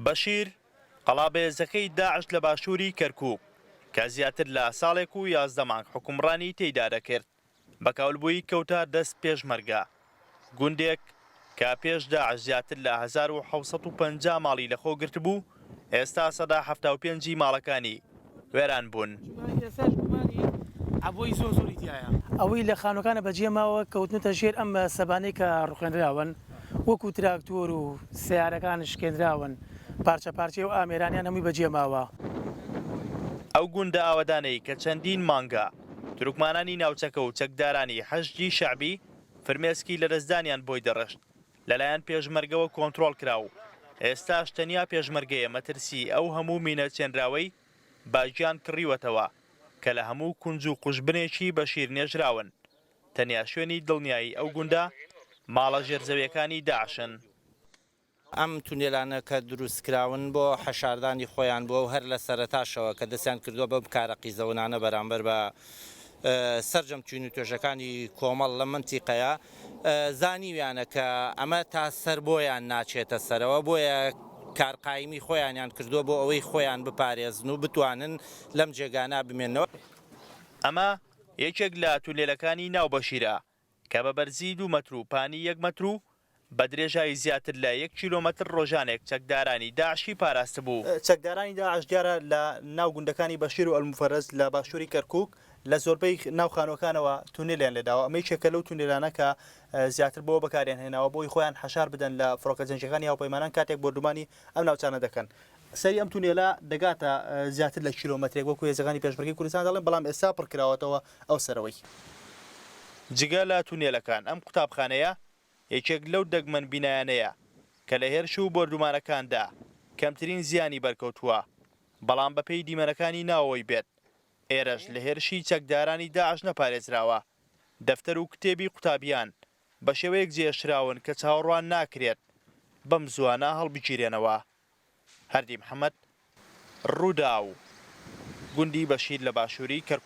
بەشیر قەڵابێزەکەی داعش لە باشووری کەرکووک کە زیاتر لە ساڵێک و 11 مانگ حکومڕانی تێیدا دەکرد بە کەولبووی کەوتە دەست پێشمەرگە گوندێک کە پێش داعش زیاتر لە 1750 ماڵی لەخۆ گرت بوو ئێستا سەدا 75 ماڵەکانی وێران بوون. ئەوەی لە خانووەکانە بەجێماوە کەوتنتە ژێر ئەم سەبانەی کە ڕوخێنراون وەکو تراکتۆر و سیارەکان شکێنراون پارچە پارچەی و ئامێرانیان هەمووی بەجێماوە. ئەو گوندە ئاوەدانەی کە چەندین مانگە تورکمانانی ناوچەکە و چەکدارانی حەشجی شەعبی فرمێسکی لە دەستدانیان بۆی دەڕشت لەلایەن پێشمەرگەوە کۆنتڕۆڵ کرا و ئێستاش تەنیا پێشمەرگەیە مەترسی ئەو هەموو مینە چێنراوەی باژیان کڕیوەتەوە کە لە هەموو کونج و قوشبنێکی بەشیر نێژراون تەنیا شوێنی دڵنیایی ئەو گوندە ماڵە ژێرزەویەکانی داعشن. ئەم تونێلانە کە دروستکراون بۆ حەشاردانی خۆیان بووە و هەر لە سەرەتاشەوە کە دەستیان کردووە بەم کارە قیزەونانە بەرامبەر بە سەرجەم چوین و توێژەکانی کۆمەڵ لە منتیقەیە زانیویانە کە ئەمە تا سەر بۆیان ناچێتە سەرەوە بۆیە کارقایمی خۆیانیان کردووە بۆ ئەوەی خۆیان بپارێزن و بتوانن لەم جێگانە بمێنەوە. ئەمە یەکێک لە تونێلەکانی ناو بەشیرە کە بە بەرزی 2 مەتر و پانی 1 مەتر و بە درێژایی زیاتر لە 1 کیلۆمەتر ڕۆژانێک چەکدارانی داعشی پاراست بوو. چەکدارانی داعش دیارە لە ناو گوندەکانی بەشیر و ئەلموفەرەز لە باشووری کەرکووک لە زۆربەی ناوخانەکانەوە تونێلیان لێداوە ئەمەی چێکە لەو تونێلانە کە زیاتر بۆ بەکاریان هێناوە بۆی خۆیان حەشار بدەن لە فڕۆکە جەنگەکانی هاوپەیمانان کاتێک بۆردومانی ئەم ناوچانە دەکەن. سەری ئەم تونێلە دەگاتە زیاتر لە کیلۆمەترێک وەکو هێزەکانی پێشمەرگەی کوردستان دەڵێن بەڵام ئێستا پڕکراوەتەوە ئەو سەرەوەی. جگە لە تونێلەکان ئەم قوتابخانەیە یەکێک لەو دەگمەن بینایانەیە کە لە هێرش و بۆردومانەکاندا کەمترین زیانی بەرکەوتووە بەڵام بەپێی دیمەنەکانی ناوەوەی بێت ئێرەش لە هێرشی چەکدارانی داعش نەپارێزراوە دەفتەر و کتێبی قوتابیان بە شێوەیەک جێشراون کە چاوەڕوان ناکرێت بەم زوانە هەڵبگیرێنەوە. هەردی محەممەد ڕوودا و گوندی بەشیر لە باشووری کەرکووک.